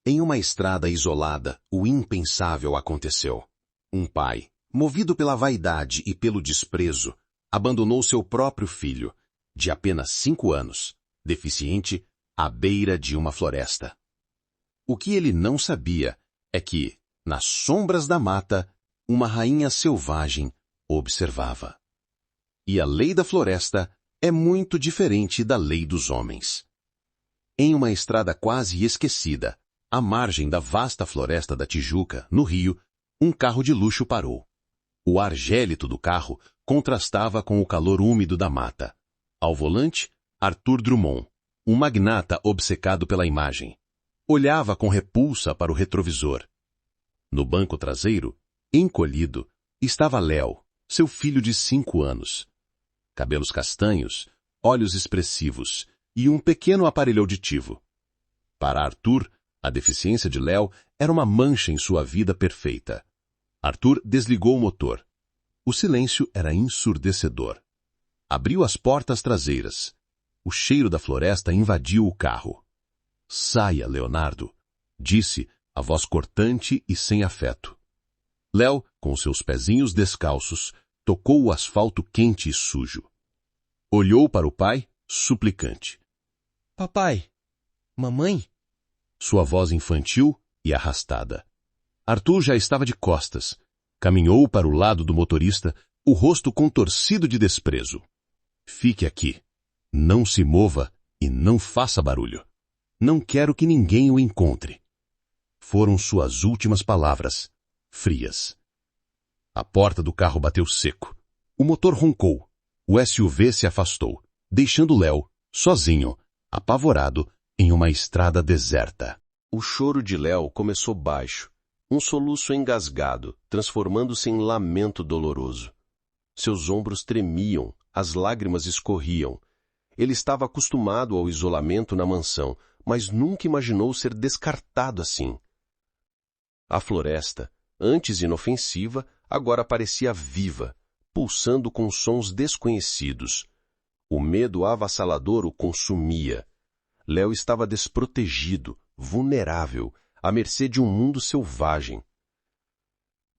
Em uma estrada isolada, o impensável aconteceu. Um pai, movido pela vaidade e pelo desprezo, abandonou seu próprio filho, de apenas 5 anos, deficiente, à beira de uma floresta. O que ele não sabia é que, nas sombras da mata, uma rainha selvagem observava. E a lei da floresta é muito diferente da lei dos homens. Em uma estrada quase esquecida, à margem da vasta floresta da Tijuca, no Rio, um carro de luxo parou. O ar gélido do carro contrastava com o calor úmido da mata. Ao volante, Arthur Drummond, um magnata obcecado pela imagem. Olhava com repulsa para o retrovisor. No banco traseiro, encolhido, estava Léo, seu filho de 5 anos. Cabelos castanhos, olhos expressivos e um pequeno aparelho auditivo. Para Arthur, a deficiência de Léo era uma mancha em sua vida perfeita. Arthur desligou o motor. O silêncio era ensurdecedor. Abriu as portas traseiras. O cheiro da floresta invadiu o carro. "Saia, Leonardo", disse, a voz cortante e sem afeto. Léo, com seus pezinhos descalços, tocou o asfalto quente e sujo. Olhou para o pai, suplicante. "Papai, mamãe?" Sua voz infantil e arrastada. Arthur já estava de costas. Caminhou para o lado do motorista, o rosto contorcido de desprezo. "Fique aqui. Não se mova e não faça barulho. Não quero que ninguém o encontre." Foram suas últimas palavras, frias. A porta do carro bateu seco. O motor roncou. O SUV se afastou, deixando Léo, sozinho, apavorado, em uma estrada deserta. O choro de Léo começou baixo, um soluço engasgado, transformando-se em lamento doloroso. Seus ombros tremiam, as lágrimas escorriam. Ele estava acostumado ao isolamento na mansão, mas nunca imaginou ser descartado assim. A floresta, antes inofensiva, agora parecia viva, pulsando com sons desconhecidos. O medo avassalador o consumia. Léo estava desprotegido, vulnerável, à mercê de um mundo selvagem.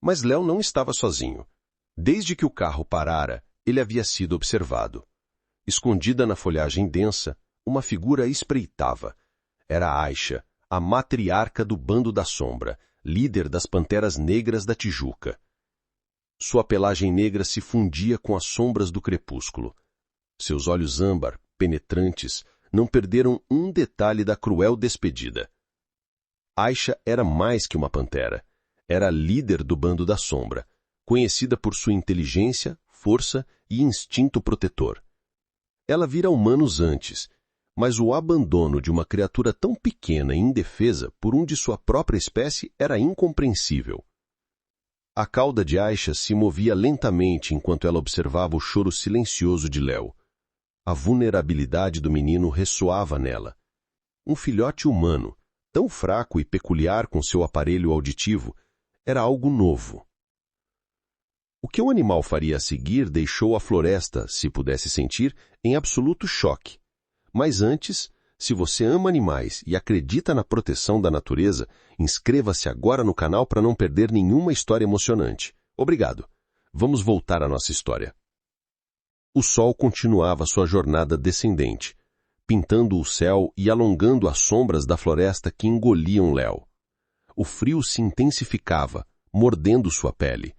Mas Léo não estava sozinho. Desde que o carro parara, ele havia sido observado. Escondida na folhagem densa, uma figura espreitava. Era Aisha, a matriarca do Bando da Sombra, líder das Panteras Negras da Tijuca. Sua pelagem negra se fundia com as sombras do crepúsculo. Seus olhos âmbar, penetrantes, não perderam um detalhe da cruel despedida. Aisha era mais que uma pantera. Era a líder do Bando da Sombra, conhecida por sua inteligência, força e instinto protetor. Ela vira humanos antes, mas o abandono de uma criatura tão pequena e indefesa por um de sua própria espécie era incompreensível. A cauda de Aisha se movia lentamente enquanto ela observava o choro silencioso de Léo. A vulnerabilidade do menino ressoava nela. Um filhote humano, tão fraco e peculiar com seu aparelho auditivo, era algo novo. O que o animal faria a seguir deixou a floresta, se pudesse sentir, em absoluto choque. Mas antes, se você ama animais e acredita na proteção da natureza, inscreva-se agora no canal para não perder nenhuma história emocionante. Obrigado. Vamos voltar à nossa história. O sol continuava sua jornada descendente, pintando o céu e alongando as sombras da floresta que engoliam Léo. O frio se intensificava, mordendo sua pele.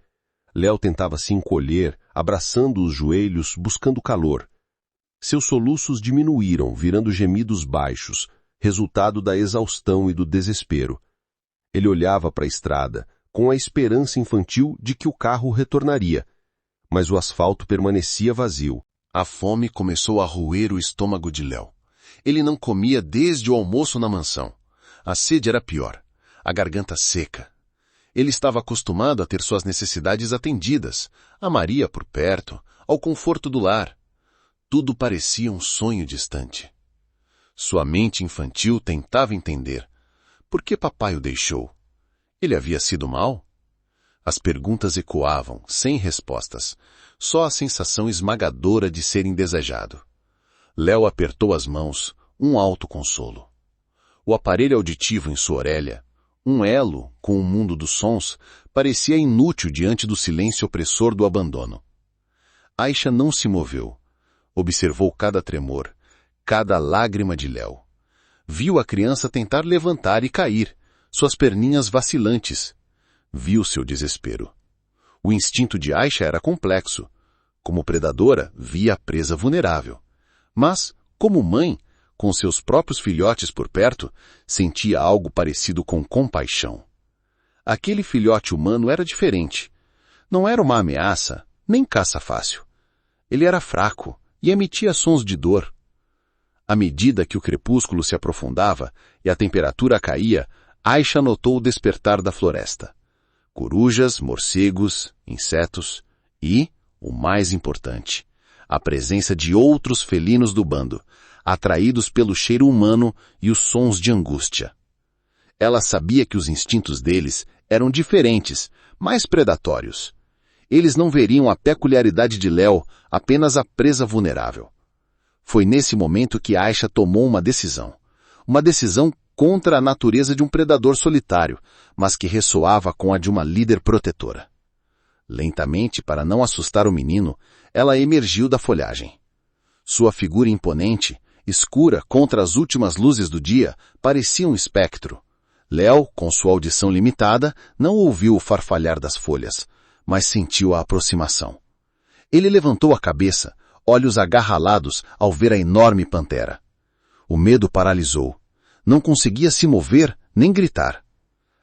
Léo tentava se encolher, abraçando os joelhos, buscando calor. Seus soluços diminuíram, virando gemidos baixos, resultado da exaustão e do desespero. Ele olhava para a estrada, com a esperança infantil de que o carro retornaria. Mas o asfalto permanecia vazio. A fome começou a roer o estômago de Léo. Ele não comia desde o almoço na mansão. A sede era pior. A garganta seca. Ele estava acostumado a ter suas necessidades atendidas, a Maria por perto, ao conforto do lar. Tudo parecia um sonho distante. Sua mente infantil tentava entender. Por que papai o deixou? Ele havia sido mau? As perguntas ecoavam, sem respostas, só a sensação esmagadora de ser indesejado. Léo apertou as mãos, um alto consolo. O aparelho auditivo em sua orelha, um elo com o mundo dos sons, parecia inútil diante do silêncio opressor do abandono. Aisha não se moveu. Observou cada tremor, cada lágrima de Léo. Viu a criança tentar levantar e cair, suas perninhas vacilantes. Viu seu desespero. O instinto de Aisha era complexo. Como predadora, via a presa vulnerável. Mas, como mãe, com seus próprios filhotes por perto, sentia algo parecido com compaixão. Aquele filhote humano era diferente. Não era uma ameaça, nem caça fácil. Ele era fraco e emitia sons de dor. À medida que o crepúsculo se aprofundava e a temperatura caía, Aisha notou o despertar da floresta. Corujas, morcegos, insetos e, o mais importante, a presença de outros felinos do bando, atraídos pelo cheiro humano e os sons de angústia. Ela sabia que os instintos deles eram diferentes, mais predatórios. Eles não veriam a peculiaridade de Léo, apenas a presa vulnerável. Foi nesse momento que Aisha tomou uma decisão. Uma decisão contra a natureza de um predador solitário, mas que ressoava com a de uma líder protetora. Lentamente, para não assustar o menino, ela emergiu da folhagem. Sua figura imponente, escura contra as últimas luzes do dia, parecia um espectro. Léo, com sua audição limitada, não ouviu o farfalhar das folhas, mas sentiu a aproximação. Ele levantou a cabeça, olhos agarralados ao ver a enorme pantera. O medo paralisou. Não conseguia se mover nem gritar.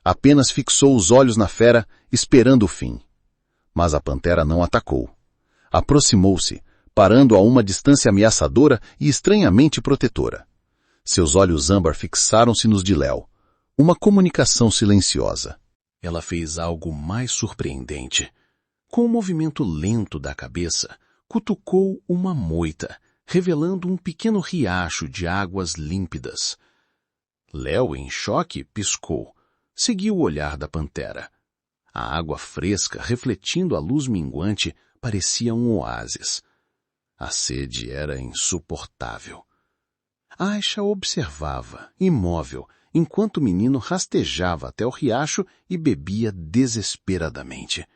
Apenas fixou os olhos na fera, esperando o fim. Mas a pantera não atacou. Aproximou-se, parando a uma distância ameaçadora e estranhamente protetora. Seus olhos âmbar fixaram-se nos de Léo. Uma comunicação silenciosa. Ela fez algo mais surpreendente. Com um movimento lento da cabeça, cutucou uma moita, revelando um pequeno riacho de águas límpidas. Léo, em choque, piscou. Seguiu o olhar da pantera. A água fresca, refletindo a luz minguante, parecia um oásis. A sede era insuportável. Aisha observava, imóvel, enquanto o menino rastejava até o riacho e bebia desesperadamente.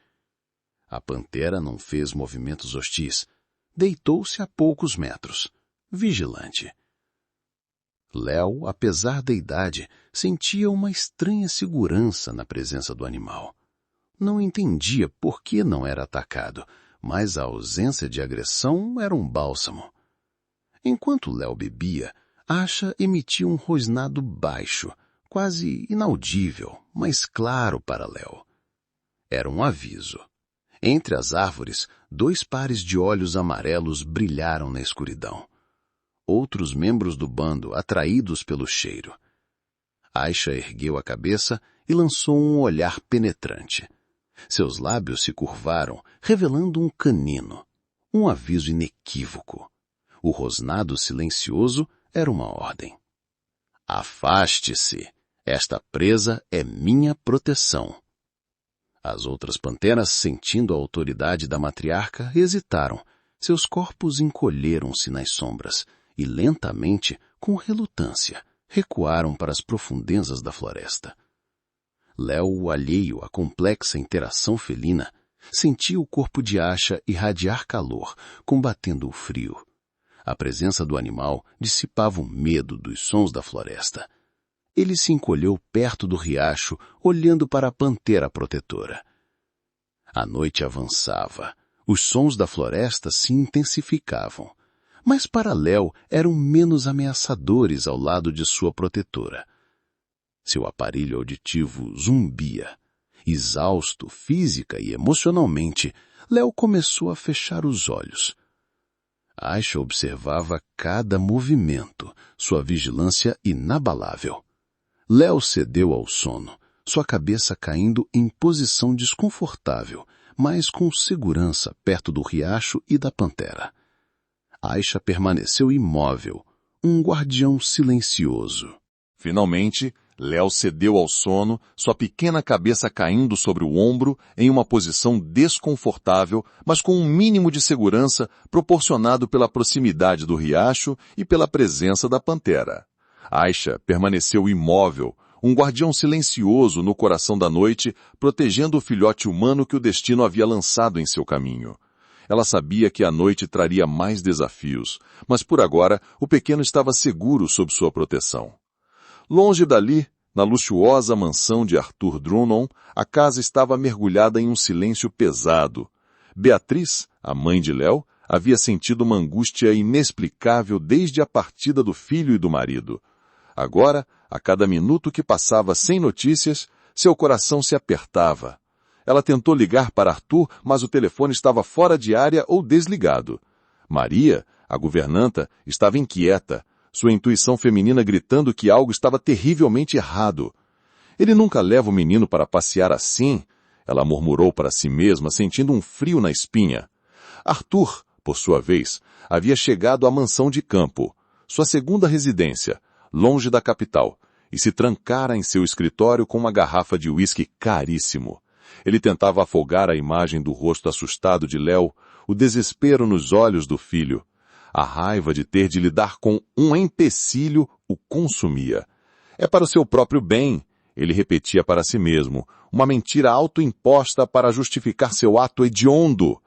A pantera não fez movimentos hostis. Deitou-se a poucos metros, vigilante. Léo, apesar da idade, sentia uma estranha segurança na presença do animal. Não entendia por que não era atacado, mas a ausência de agressão era um bálsamo. Enquanto Léo bebia, Aisha emitia um rosnado baixo, quase inaudível, mas claro para Léo. Era um aviso. Entre as árvores, 2 pares de olhos amarelos brilharam na escuridão. Outros membros do bando, atraídos pelo cheiro. Aisha ergueu a cabeça e lançou um olhar penetrante. Seus lábios se curvaram, revelando um canino, um aviso inequívoco. O rosnado silencioso era uma ordem. Afaste-se! Esta presa é minha proteção. As outras panteras, sentindo a autoridade da matriarca, hesitaram. Seus corpos encolheram-se nas sombras e lentamente, com relutância, recuaram para as profundezas da floresta. Léo, alheio à complexa interação felina, sentia o corpo de Aisha irradiar calor, combatendo o frio. A presença do animal dissipava o medo dos sons da floresta. Ele se encolheu perto do riacho, olhando para a pantera protetora. A noite avançava. Os sons da floresta se intensificavam. Mas para Léo eram menos ameaçadores ao lado de sua protetora. Seu aparelho auditivo zumbia. Exausto física e emocionalmente, Léo começou a fechar os olhos. Aisha observava cada movimento, sua vigilância inabalável. Léo cedeu ao sono, sua cabeça caindo em posição desconfortável, mas com segurança perto do riacho e da pantera. Aisha permaneceu imóvel, um guardião silencioso. Finalmente, Léo cedeu ao sono, sua pequena cabeça caindo sobre o ombro em uma posição desconfortável, mas com um mínimo de segurança proporcionado pela proximidade do riacho e pela presença da pantera. Aisha permaneceu imóvel, um guardião silencioso no coração da noite, protegendo o filhote humano que o destino havia lançado em seu caminho. Ela sabia que a noite traria mais desafios, mas por agora o pequeno estava seguro sob sua proteção. Longe dali, na luxuosa mansão de Arthur Drummond, a casa estava mergulhada em um silêncio pesado. Beatriz, a mãe de Léo, havia sentido uma angústia inexplicável desde a partida do filho e do marido. Agora, a cada minuto que passava sem notícias, seu coração se apertava. Ela tentou ligar para Arthur, mas o telefone estava fora de área ou desligado. Maria, a governanta, estava inquieta, sua intuição feminina gritando que algo estava terrivelmente errado. Ele nunca leva o menino para passear assim, ela murmurou para si mesma, sentindo um frio na espinha. Arthur, por sua vez, havia chegado à mansão de campo, sua segunda residência, longe da capital, e se trancara em seu escritório com uma garrafa de uísque caríssimo. Ele tentava afogar a imagem do rosto assustado de Léo, o desespero nos olhos do filho. A raiva de ter de lidar com um empecilho o consumia. É para o seu próprio bem, ele repetia para si mesmo, uma mentira autoimposta para justificar seu ato hediondo.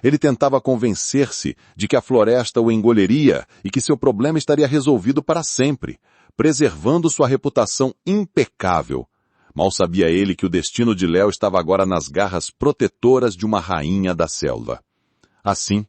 Ele tentava convencer-se de que a floresta o engoliria e que seu problema estaria resolvido para sempre, preservando sua reputação impecável. Mal sabia ele que o destino de Léo estava agora nas garras protetoras de uma rainha da selva. Assim,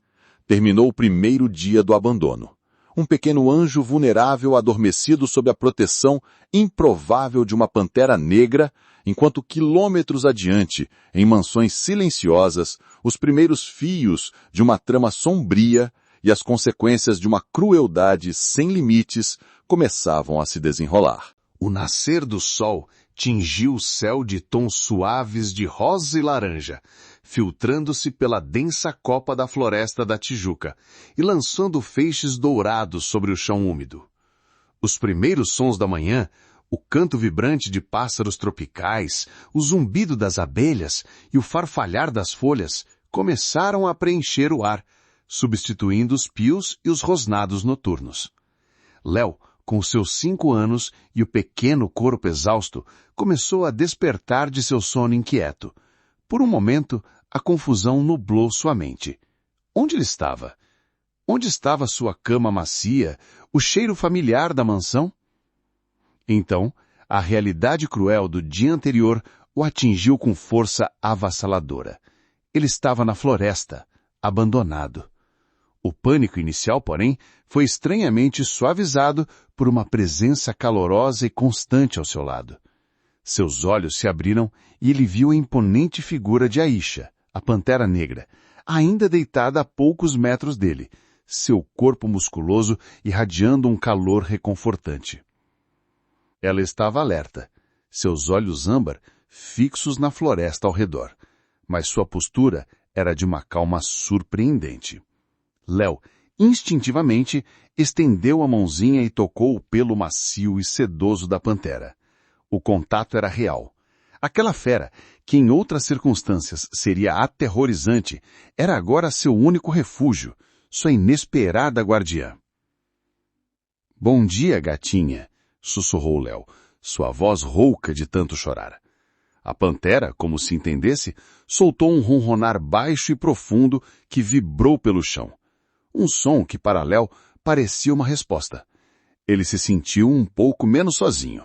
terminou o primeiro dia do abandono. Um pequeno anjo vulnerável adormecido sob a proteção improvável de uma pantera negra, enquanto quilômetros adiante, em mansões silenciosas, os primeiros fios de uma trama sombria e as consequências de uma crueldade sem limites começavam a se desenrolar. O nascer do sol tingiu o céu de tons suaves de rosa e laranja, filtrando-se pela densa copa da floresta da Tijuca e lançando feixes dourados sobre o chão úmido. Os primeiros sons da manhã, o canto vibrante de pássaros tropicais, o zumbido das abelhas e o farfalhar das folhas começaram a preencher o ar, substituindo os pios e os rosnados noturnos. Léo, com seus 5 anos e o pequeno corpo exausto, começou a despertar de seu sono inquieto. Por um momento, a confusão nublou sua mente. Onde ele estava? Onde estava sua cama macia, o cheiro familiar da mansão? Então, a realidade cruel do dia anterior o atingiu com força avassaladora. Ele estava na floresta, abandonado. O pânico inicial, porém, foi estranhamente suavizado por uma presença calorosa e constante ao seu lado. Seus olhos se abriram e ele viu a imponente figura de Aisha, a pantera negra, ainda deitada a poucos metros dele, seu corpo musculoso irradiando um calor reconfortante. Ela estava alerta, seus olhos âmbar fixos na floresta ao redor, mas sua postura era de uma calma surpreendente. Léo, instintivamente, estendeu a mãozinha e tocou o pelo macio e sedoso da pantera. O contato era real. Aquela fera, que em outras circunstâncias seria aterrorizante, era agora seu único refúgio, sua inesperada guardiã. "Bom dia, gatinha", sussurrou Léo, sua voz rouca de tanto chorar. A pantera, como se entendesse, soltou um ronronar baixo e profundo que vibrou pelo chão. Um som que para Léo parecia uma resposta. Ele se sentiu um pouco menos sozinho.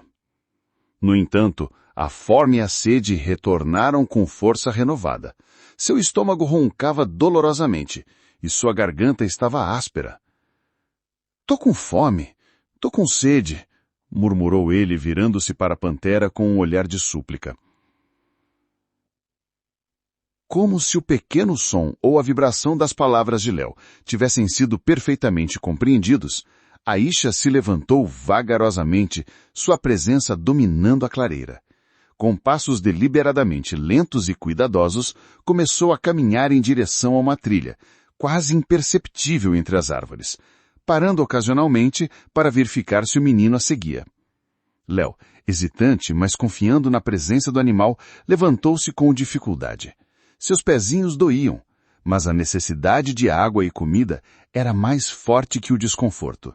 No entanto, a fome e a sede retornaram com força renovada. Seu estômago roncava dolorosamente e sua garganta estava áspera. "Tô com fome, tô com sede", murmurou ele, virando-se para a pantera com um olhar de súplica. Como se o pequeno som ou a vibração das palavras de Léo tivessem sido perfeitamente compreendidos, Aisha se levantou vagarosamente, sua presença dominando a clareira. Com passos deliberadamente lentos e cuidadosos, começou a caminhar em direção a uma trilha, quase imperceptível entre as árvores, parando ocasionalmente para verificar se o menino a seguia. Léo, hesitante, mas confiando na presença do animal, levantou-se com dificuldade. Seus pezinhos doíam, mas a necessidade de água e comida era mais forte que o desconforto.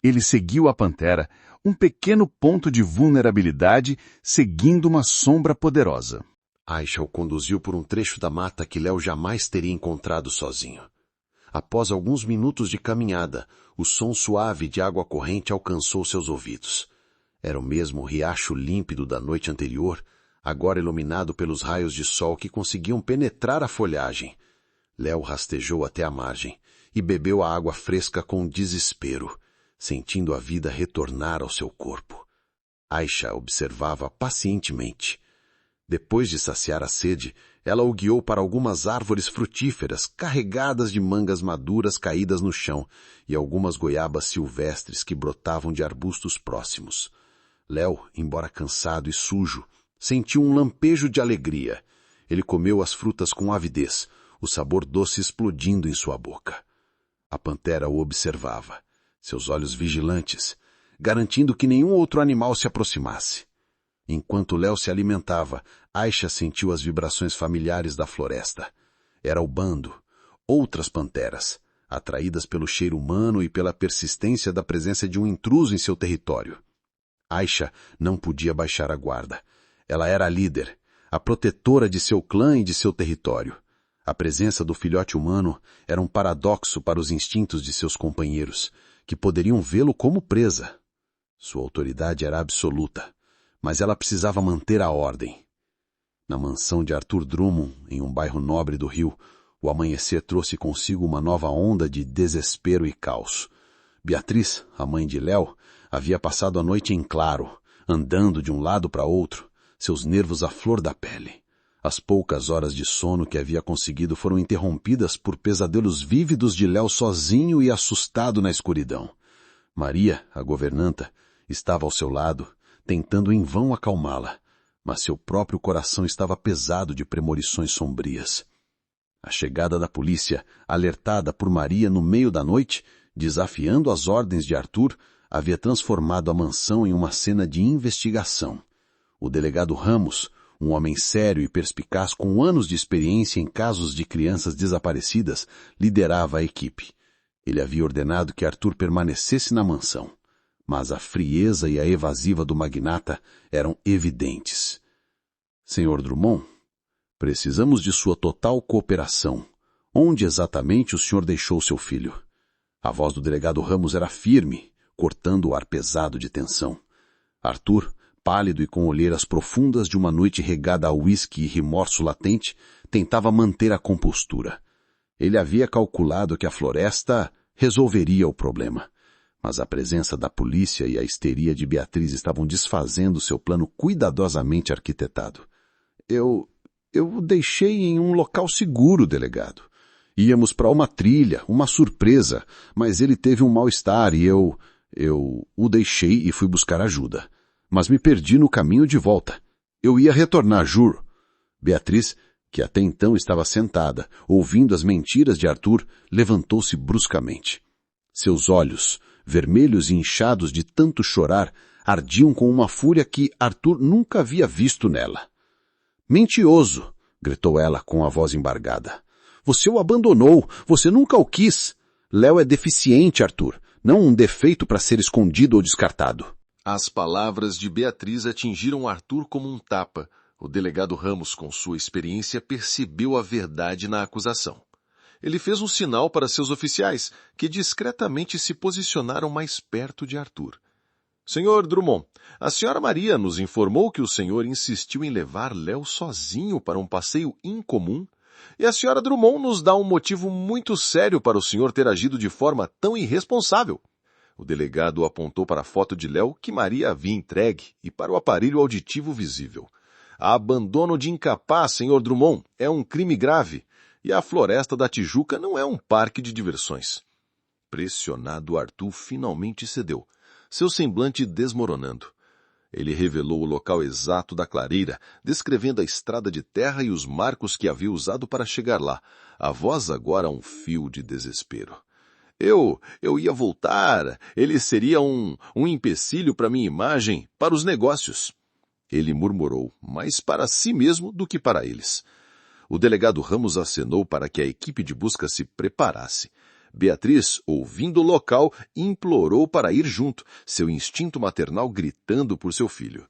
Ele seguiu a pantera, um pequeno ponto de vulnerabilidade, seguindo uma sombra poderosa. Aisha o conduziu por um trecho da mata que Léo jamais teria encontrado sozinho. Após alguns minutos de caminhada, o som suave de água corrente alcançou seus ouvidos. Era o mesmo riacho límpido da noite anterior, agora iluminado pelos raios de sol que conseguiam penetrar a folhagem. Léo rastejou até a margem e bebeu a água fresca com desespero, sentindo a vida retornar ao seu corpo. Aisha observava pacientemente. Depois de saciar a sede, ela o guiou para algumas árvores frutíferas carregadas de mangas maduras caídas no chão e algumas goiabas silvestres que brotavam de arbustos próximos. Léo, embora cansado e sujo, sentiu um lampejo de alegria. Ele comeu as frutas com avidez, o sabor doce explodindo em sua boca. A pantera o observava, seus olhos vigilantes, garantindo que nenhum outro animal se aproximasse. Enquanto Léo se alimentava, Aisha sentiu as vibrações familiares da floresta. Era o bando, outras panteras, atraídas pelo cheiro humano e pela persistência da presença de um intruso em seu território. Aisha não podia baixar a guarda. Ela era a líder, a protetora de seu clã e de seu território. A presença do filhote humano era um paradoxo para os instintos de seus companheiros, que poderiam vê-lo como presa. Sua autoridade era absoluta, mas ela precisava manter a ordem. Na mansão de Arthur Drummond, em um bairro nobre do Rio, o amanhecer trouxe consigo uma nova onda de desespero e caos. Beatriz, a mãe de Léo, havia passado a noite em claro, andando de um lado para outro, seus nervos à flor da pele. As poucas horas de sono que havia conseguido foram interrompidas por pesadelos vívidos de Léo sozinho e assustado na escuridão. Maria, a governanta, estava ao seu lado, tentando em vão acalmá-la, mas seu próprio coração estava pesado de premonições sombrias. A chegada da polícia, alertada por Maria no meio da noite, desafiando as ordens de Arthur, havia transformado a mansão em uma cena de investigação. O delegado Ramos, um homem sério e perspicaz com anos de experiência em casos de crianças desaparecidas, liderava a equipe. Ele havia ordenado que Arthur permanecesse na mansão, mas a frieza e a evasiva do magnata eram evidentes. Senhor Drummond, precisamos de sua total cooperação. Onde exatamente o senhor deixou seu filho? A voz do delegado Ramos era firme, cortando o ar pesado de tensão. Arthur, pálido e com olheiras profundas de uma noite regada a uísque e remorso latente, tentava manter a compostura. Ele havia calculado que a floresta resolveria o problema, mas a presença da polícia e a histeria de Beatriz estavam desfazendo seu plano cuidadosamente arquitetado. Eu o deixei em um local seguro, delegado. Íamos para uma trilha, uma surpresa, mas ele teve um mal-estar e eu o deixei e fui buscar ajuda. Mas me perdi no caminho de volta. Eu ia retornar, juro. Beatriz, que até então estava sentada, ouvindo as mentiras de Arthur, levantou-se bruscamente. Seus olhos, vermelhos e inchados de tanto chorar, ardiam com uma fúria que Arthur nunca havia visto nela. Mentiroso! Gritou ela com a voz embargada. Você o abandonou, você nunca o quis. Léo é deficiente, Arthur, não um defeito para ser escondido ou descartado. As palavras de Beatriz atingiram Arthur como um tapa. O delegado Ramos, com sua experiência, percebeu a verdade na acusação. Ele fez um sinal para seus oficiais, que discretamente se posicionaram mais perto de Arthur. Senhor Drummond, a senhora Maria nos informou que o senhor insistiu em levar Léo sozinho para um passeio incomum, e a senhora Drummond nos dá um motivo muito sério para o senhor ter agido de forma tão irresponsável. O delegado apontou para a foto de Léo que Maria havia entregue e para o aparelho auditivo visível. Abandono de incapaz, senhor Drummond, é um crime grave, e a Floresta da Tijuca não é um parque de diversões. Pressionado, Arthur finalmente cedeu, seu semblante desmoronando. Ele revelou o local exato da clareira, descrevendo a estrada de terra e os marcos que havia usado para chegar lá, a voz agora um fio de desespero. Eu ia voltar, ele seria um empecilho para minha imagem, para os negócios. Ele murmurou, mais para si mesmo do que para eles. O delegado Ramos acenou para que a equipe de busca se preparasse. Beatriz, ouvindo o local, implorou para ir junto, seu instinto maternal gritando por seu filho.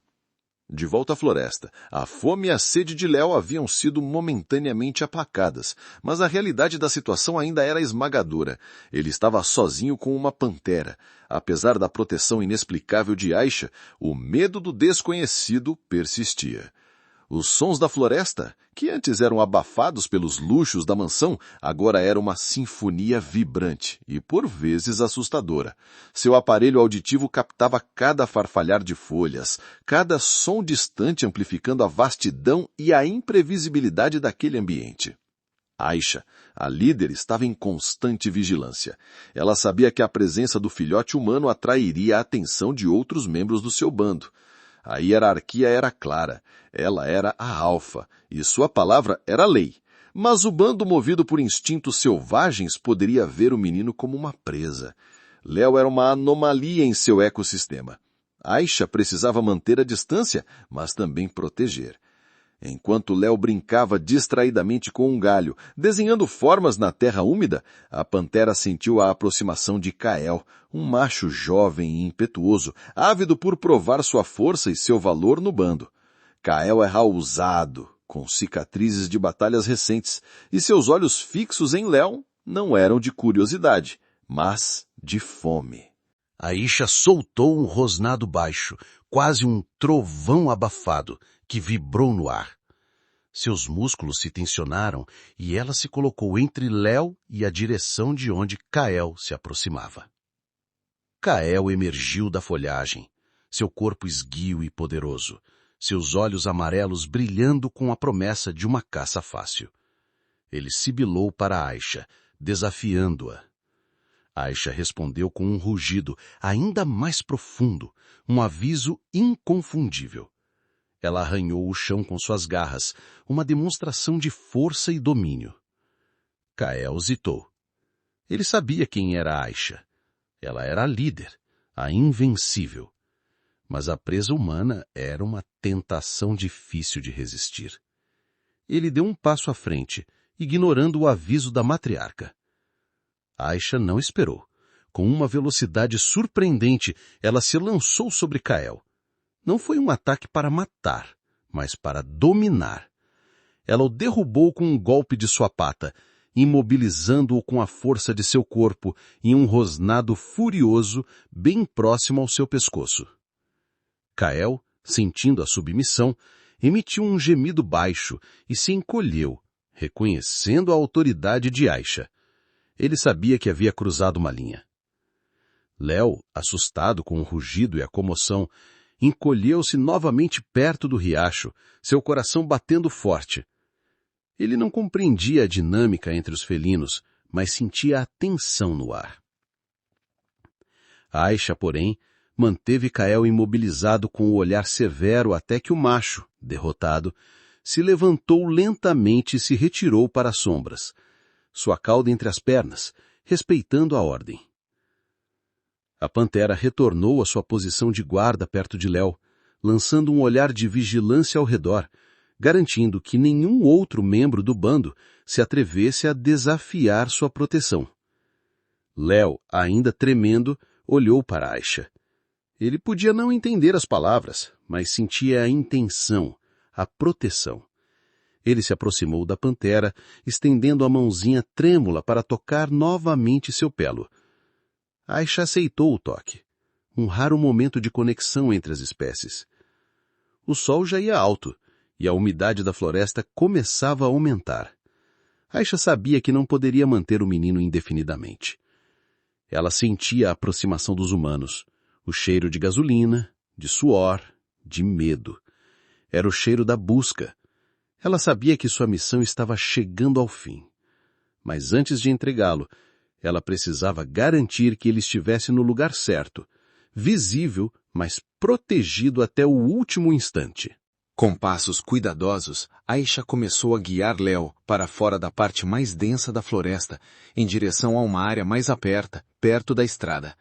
De volta à floresta, a fome e a sede de Léo haviam sido momentaneamente aplacadas, mas a realidade da situação ainda era esmagadora. Ele estava sozinho com uma pantera. Apesar da proteção inexplicável de Aisha, o medo do desconhecido persistia. Os sons da floresta, que antes eram abafados pelos luxos da mansão, agora era uma sinfonia vibrante e, por vezes, assustadora. Seu aparelho auditivo captava cada farfalhar de folhas, cada som distante amplificando a vastidão e a imprevisibilidade daquele ambiente. Aisha, a líder, estava em constante vigilância. Ela sabia que a presença do filhote humano atrairia a atenção de outros membros do seu bando. A hierarquia era clara. Ela era a alfa, e sua palavra era lei. Mas o bando movido por instintos selvagens poderia ver o menino como uma presa. Léo era uma anomalia em seu ecossistema. Aisha precisava manter a distância, mas também proteger. Enquanto Léo brincava distraidamente com um galho, desenhando formas na terra úmida, a pantera sentiu a aproximação de Kael, um macho jovem e impetuoso, ávido por provar sua força e seu valor no bando. Kael era ousado, com cicatrizes de batalhas recentes, e seus olhos fixos em Léo não eram de curiosidade, mas de fome. Aisha soltou um rosnado baixo, quase um trovão abafado, que vibrou no ar. Seus músculos se tensionaram e ela se colocou entre Léo e a direção de onde Kael se aproximava. Kael emergiu da folhagem, seu corpo esguio e poderoso, seus olhos amarelos brilhando com a promessa de uma caça fácil. Ele sibilou para Aisha, desafiando-a. Aisha respondeu com um rugido ainda mais profundo, um aviso inconfundível. Ela arranhou o chão com suas garras, uma demonstração de força e domínio. Kael zitou. Ele sabia quem era Aisha. Ela era a líder, a invencível. Mas a presa humana era uma tentação difícil de resistir. Ele deu um passo à frente, ignorando o aviso da matriarca. Aisha não esperou. Com uma velocidade surpreendente, ela se lançou sobre Kael. Não foi um ataque para matar, mas para dominar. Ela o derrubou com um golpe de sua pata, imobilizando-o com a força de seu corpo em um rosnado furioso bem próximo ao seu pescoço. Kael, sentindo a submissão, emitiu um gemido baixo e se encolheu, reconhecendo a autoridade de Aisha. Ele sabia que havia cruzado uma linha. Léo, assustado com o rugido e a comoção, encolheu-se novamente perto do riacho, seu coração batendo forte. Ele não compreendia a dinâmica entre os felinos, mas sentia a tensão no ar. Aisha, porém, manteve Kael imobilizado com o olhar severo até que o macho, derrotado, se levantou lentamente e se retirou para as sombras, sua cauda entre as pernas, respeitando a ordem. A pantera retornou à sua posição de guarda perto de Léo, lançando um olhar de vigilância ao redor, garantindo que nenhum outro membro do bando se atrevesse a desafiar sua proteção. Léo, ainda tremendo, olhou para Aisha. Ele podia não entender as palavras, mas sentia a intenção, a proteção. Ele se aproximou da pantera, estendendo a mãozinha trêmula para tocar novamente seu pelo. Aisha aceitou o toque. Um raro momento de conexão entre as espécies. O sol já ia alto, e a umidade da floresta começava a aumentar. Aisha sabia que não poderia manter o menino indefinidamente. Ela sentia a aproximação dos humanos, o cheiro de gasolina, de suor, de medo. Era o cheiro da busca. Ela sabia que sua missão estava chegando ao fim. Mas antes de entregá-lo, ela precisava garantir que ele estivesse no lugar certo, visível, mas protegido até o último instante. Com passos cuidadosos, Aisha começou a guiar Léo para fora da parte mais densa da floresta, em direção a uma área mais aberta, perto da estrada.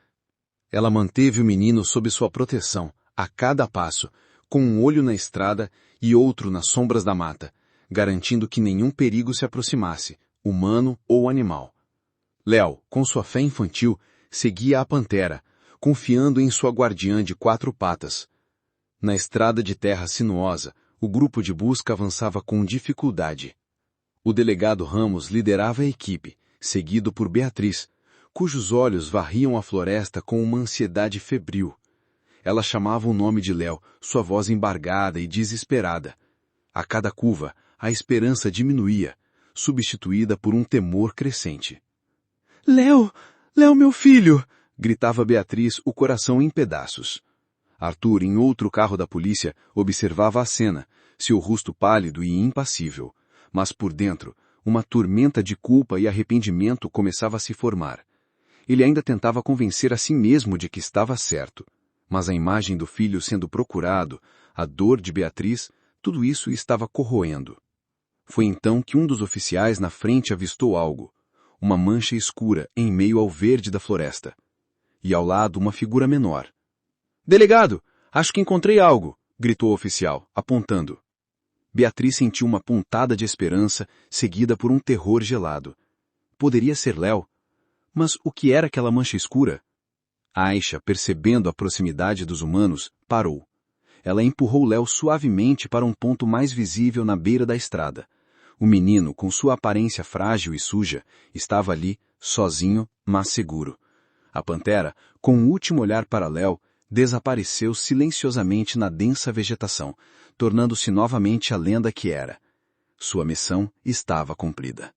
Ela manteve o menino sob sua proteção, a cada passo, com um olho na estrada e outro nas sombras da mata, garantindo que nenhum perigo se aproximasse, humano ou animal. Léo, com sua fé infantil, seguia a pantera, confiando em sua guardiã de 4 patas. Na estrada de terra sinuosa, o grupo de busca avançava com dificuldade. O delegado Ramos liderava a equipe, seguido por Beatriz, cujos olhos varriam a floresta com uma ansiedade febril. Ela chamava o nome de Léo, sua voz embargada e desesperada. A cada curva, a esperança diminuía, substituída por um temor crescente. Léo! Léo, meu filho! Gritava Beatriz, o coração em pedaços. Arthur, em outro carro da polícia, observava a cena, seu rosto pálido e impassível. Mas por dentro, uma tormenta de culpa e arrependimento começava a se formar. Ele ainda tentava convencer a si mesmo de que estava certo. Mas a imagem do filho sendo procurado, a dor de Beatriz, tudo isso estava corroendo. Foi então que um dos oficiais na frente avistou algo. Uma mancha escura em meio ao verde da floresta. E ao lado uma figura menor. Delegado, acho que encontrei algo, gritou o oficial, apontando. Beatriz sentiu uma pontada de esperança, seguida por um terror gelado. Poderia ser Léo. Mas o que era aquela mancha escura? Aisha, percebendo a proximidade dos humanos, parou. Ela empurrou Léo suavemente para um ponto mais visível na beira da estrada. O menino, com sua aparência frágil e suja, estava ali, sozinho, mas seguro. A pantera, com um último olhar para Léo, desapareceu silenciosamente na densa vegetação, tornando-se novamente a lenda que era. Sua missão estava cumprida.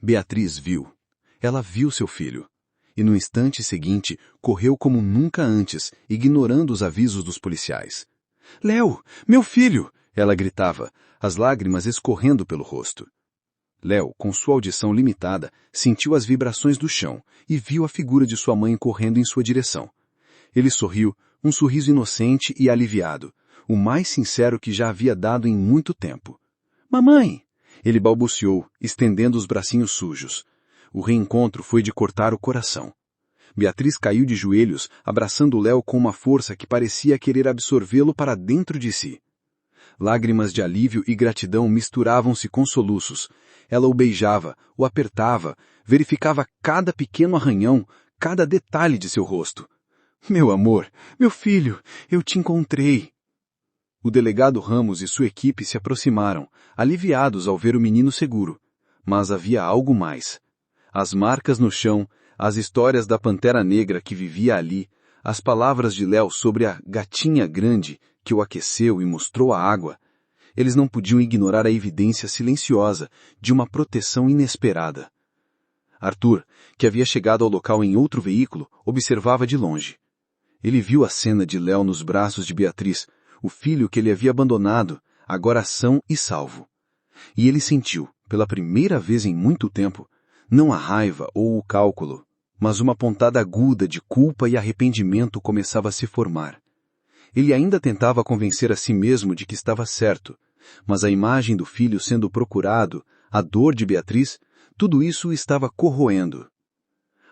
Beatriz viu. Ela viu seu filho. E no instante seguinte, correu como nunca antes, ignorando os avisos dos policiais. Léo, meu filho! Ela gritava, as lágrimas escorrendo pelo rosto. Léo, com sua audição limitada, sentiu as vibrações do chão e viu a figura de sua mãe correndo em sua direção. Ele sorriu, um sorriso inocente e aliviado, o mais sincero que já havia dado em muito tempo. Mamãe! Ele balbuciou, estendendo os bracinhos sujos. O reencontro foi de cortar o coração. Beatriz caiu de joelhos, abraçando Léo com uma força que parecia querer absorvê-lo para dentro de si. Lágrimas de alívio e gratidão misturavam-se com soluços. Ela o beijava, o apertava, verificava cada pequeno arranhão, cada detalhe de seu rosto. Meu amor, meu filho, eu te encontrei. O delegado Ramos e sua equipe se aproximaram, aliviados ao ver o menino seguro. Mas havia algo mais. As marcas no chão, as histórias da pantera negra que vivia ali, as palavras de Léo sobre a gatinha grande que o aqueceu e mostrou a água, eles não podiam ignorar a evidência silenciosa de uma proteção inesperada. Arthur, que havia chegado ao local em outro veículo, observava de longe. Ele viu a cena de Léo nos braços de Beatriz, o filho que ele havia abandonado, agora são e salvo. E ele sentiu, pela primeira vez em muito tempo, não a raiva ou o cálculo, mas uma pontada aguda de culpa e arrependimento começava a se formar. Ele ainda tentava convencer a si mesmo de que estava certo, mas a imagem do filho sendo procurado, a dor de Beatriz, tudo isso o estava corroendo.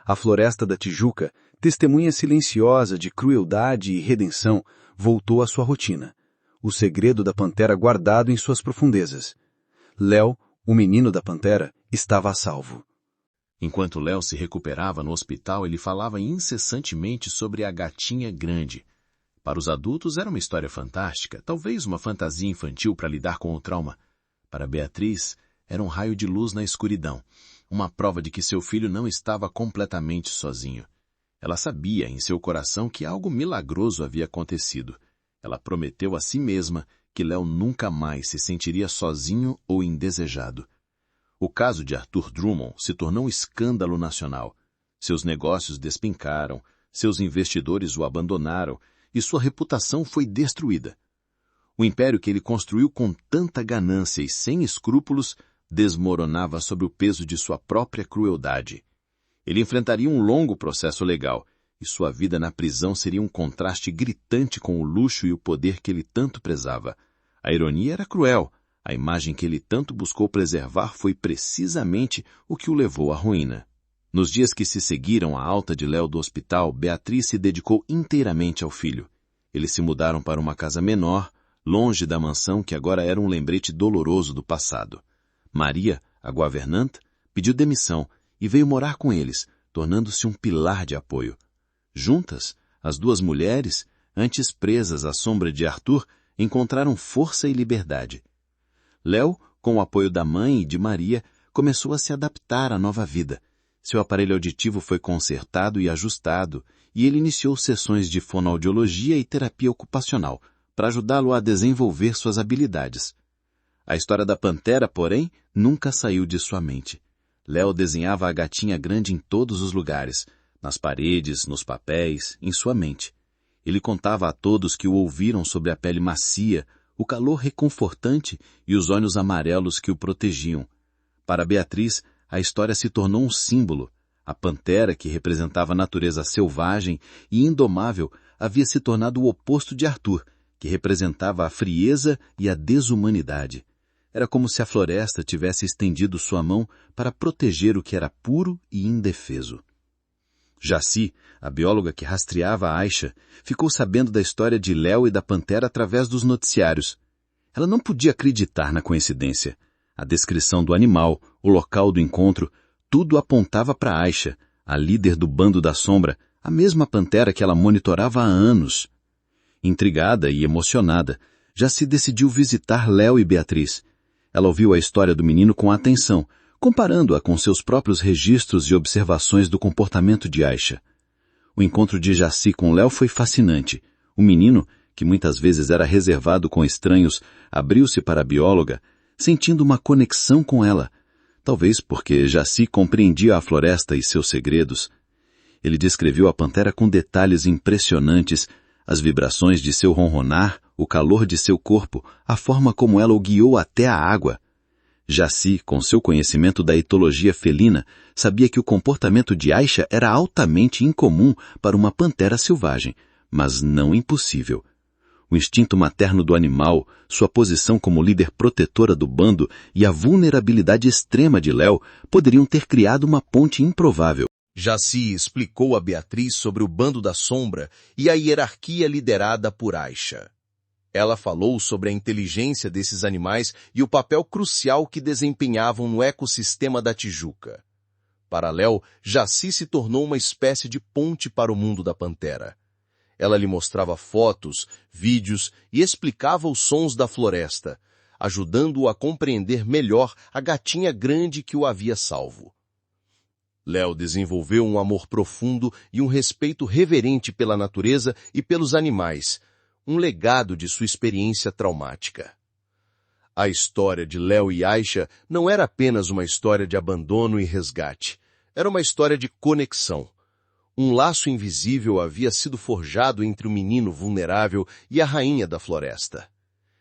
A floresta da Tijuca, testemunha silenciosa de crueldade e redenção, voltou à sua rotina. O segredo da pantera guardado em suas profundezas. Léo, o menino da pantera, estava a salvo. Enquanto Léo se recuperava no hospital, ele falava incessantemente sobre a gatinha grande. Para os adultos era uma história fantástica, talvez uma fantasia infantil para lidar com o trauma. Para Beatriz, era um raio de luz na escuridão, uma prova de que seu filho não estava completamente sozinho. Ela sabia em seu coração que algo milagroso havia acontecido. Ela prometeu a si mesma que Léo nunca mais se sentiria sozinho ou indesejado. O caso de Arthur Drummond se tornou um escândalo nacional. Seus negócios despencaram, seus investidores o abandonaram e sua reputação foi destruída. O império que ele construiu com tanta ganância e sem escrúpulos desmoronava sob o peso de sua própria crueldade. Ele enfrentaria um longo processo legal, e sua vida na prisão seria um contraste gritante com o luxo e o poder que ele tanto prezava. A ironia era cruel. A imagem que ele tanto buscou preservar foi precisamente o que o levou à ruína. Nos dias que se seguiram à alta de Léo do hospital, Beatriz se dedicou inteiramente ao filho. Eles se mudaram para uma casa menor, longe da mansão que agora era um lembrete doloroso do passado. Maria, a governante, pediu demissão e veio morar com eles, tornando-se um pilar de apoio. Juntas, as duas mulheres, antes presas à sombra de Arthur, encontraram força e liberdade. Léo, com o apoio da mãe e de Maria, começou a se adaptar à nova vida. Seu aparelho auditivo foi consertado e ajustado, e ele iniciou sessões de fonoaudiologia e terapia ocupacional, para ajudá-lo a desenvolver suas habilidades. A história da pantera, porém, nunca saiu de sua mente. Léo desenhava a gatinha grande em todos os lugares, nas paredes, nos papéis, em sua mente. Ele contava a todos que o ouviram sobre a pele macia, o calor reconfortante e os olhos amarelos que o protegiam. Para Beatriz, a história se tornou um símbolo. A pantera, que representava a natureza selvagem e indomável, havia se tornado o oposto de Arthur, que representava a frieza e a desumanidade. Era como se a floresta tivesse estendido sua mão para proteger o que era puro e indefeso. Jaci, a bióloga que rastreava a Aisha, ficou sabendo da história de Léo e da pantera através dos noticiários. Ela não podia acreditar na coincidência. A descrição do animal, o local do encontro, tudo apontava para Aisha, a líder do bando da sombra, a mesma pantera que ela monitorava há anos. Intrigada e emocionada, Jaci decidiu visitar Léo e Beatriz. Ela ouviu a história do menino com atenção, comparando-a com seus próprios registros e observações do comportamento de Aisha. O encontro de Jaci com Léo foi fascinante. O menino, que muitas vezes era reservado com estranhos, abriu-se para a bióloga, sentindo uma conexão com ela, talvez porque Jaci compreendia a floresta e seus segredos. Ele descreveu a pantera com detalhes impressionantes, as vibrações de seu ronronar, o calor de seu corpo, a forma como ela o guiou até a água. Jaci, com seu conhecimento da etologia felina, sabia que o comportamento de Aisha era altamente incomum para uma pantera selvagem, mas não impossível. O instinto materno do animal, sua posição como líder protetora do bando e a vulnerabilidade extrema de Léo poderiam ter criado uma ponte improvável. Jaci explicou a Beatriz sobre o bando da sombra e a hierarquia liderada por Aisha. Ela falou sobre a inteligência desses animais e o papel crucial que desempenhavam no ecossistema da Tijuca. Para Léo, Jaci se tornou uma espécie de ponte para o mundo da pantera. Ela lhe mostrava fotos, vídeos e explicava os sons da floresta, ajudando-o a compreender melhor a gatinha grande que o havia salvo. Léo desenvolveu um amor profundo e um respeito reverente pela natureza e pelos animais, um legado de sua experiência traumática. A história de Léo e Aisha não era apenas uma história de abandono e resgate, era uma história de conexão. Um laço invisível havia sido forjado entre o menino vulnerável e a rainha da floresta.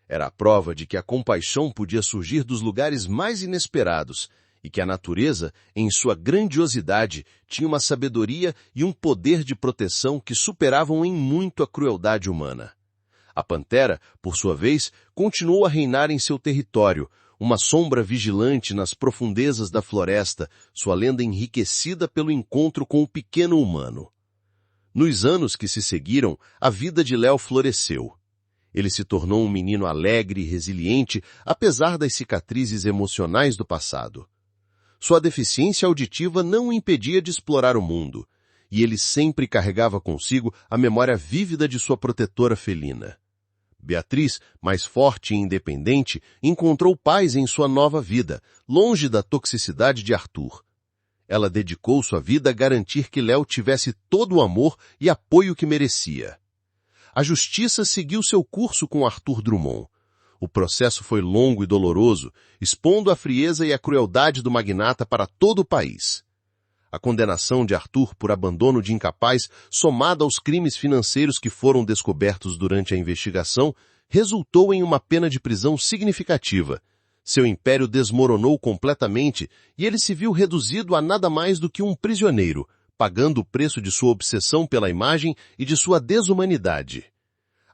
Era a prova de que a compaixão podia surgir dos lugares mais inesperados e que a natureza, em sua grandiosidade, tinha uma sabedoria e um poder de proteção que superavam em muito a crueldade humana. A pantera, por sua vez, continuou a reinar em seu território, uma sombra vigilante nas profundezas da floresta, sua lenda enriquecida pelo encontro com o pequeno humano. Nos anos que se seguiram, a vida de Léo floresceu. Ele se tornou um menino alegre e resiliente, apesar das cicatrizes emocionais do passado. Sua deficiência auditiva não o impedia de explorar o mundo, e ele sempre carregava consigo a memória vívida de sua protetora felina. Beatriz, mais forte e independente, encontrou paz em sua nova vida, longe da toxicidade de Arthur. Ela dedicou sua vida a garantir que Léo tivesse todo o amor e apoio que merecia. A justiça seguiu seu curso com Arthur Drummond. O processo foi longo e doloroso, expondo a frieza e a crueldade do magnata para todo o país. A condenação de Arthur por abandono de incapaz, somada aos crimes financeiros que foram descobertos durante a investigação, resultou em uma pena de prisão significativa. Seu império desmoronou completamente e ele se viu reduzido a nada mais do que um prisioneiro, pagando o preço de sua obsessão pela imagem e de sua desumanidade.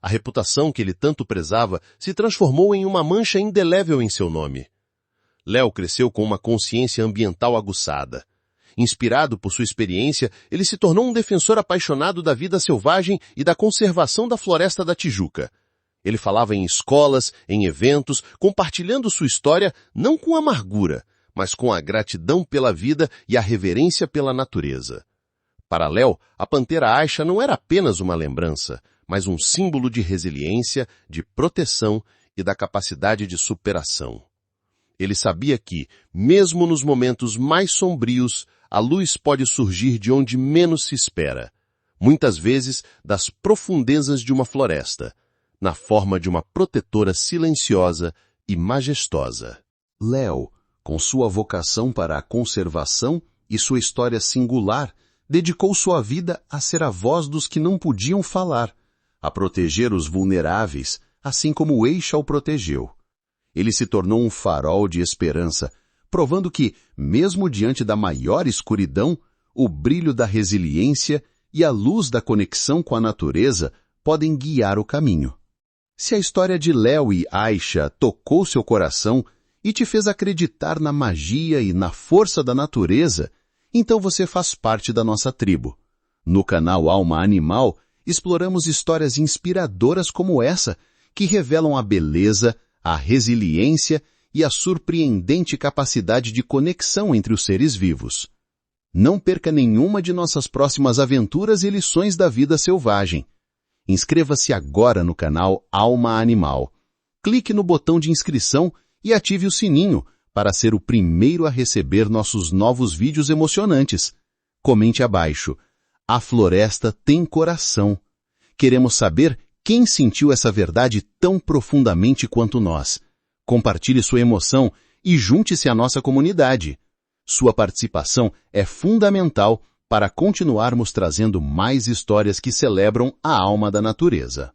A reputação que ele tanto prezava se transformou em uma mancha indelével em seu nome. Léo cresceu com uma consciência ambiental aguçada. Inspirado por sua experiência, ele se tornou um defensor apaixonado da vida selvagem e da conservação da floresta da Tijuca. Ele falava em escolas, em eventos, compartilhando sua história não com amargura, mas com a gratidão pela vida e a reverência pela natureza. Para Léo, a pantera Aisha não era apenas uma lembrança, mas um símbolo de resiliência, de proteção e da capacidade de superação. Ele sabia que, mesmo nos momentos mais sombrios, a luz pode surgir de onde menos se espera, muitas vezes das profundezas de uma floresta, na forma de uma protetora silenciosa e majestosa. Léo, com sua vocação para a conservação e sua história singular, dedicou sua vida a ser a voz dos que não podiam falar, a proteger os vulneráveis, assim como Aisha o protegeu. Ele se tornou um farol de esperança, provando que, mesmo diante da maior escuridão, o brilho da resiliência e a luz da conexão com a natureza podem guiar o caminho. Se a história de Léo e Aisha tocou seu coração e te fez acreditar na magia e na força da natureza, então você faz parte da nossa tribo. No canal Alma Animal, exploramos histórias inspiradoras como essa, que revelam a beleza, a resiliência e a surpreendente capacidade de conexão entre os seres vivos. Não perca nenhuma de nossas próximas aventuras e lições da vida selvagem. Inscreva-se agora no canal Alma Animal. Clique no botão de inscrição e ative o sininho para ser o primeiro a receber nossos novos vídeos emocionantes. Comente abaixo. A floresta tem coração. Queremos saber quem sentiu essa verdade tão profundamente quanto nós. Compartilhe sua emoção e junte-se à nossa comunidade. Sua participação é fundamental para continuarmos trazendo mais histórias que celebram a alma da natureza.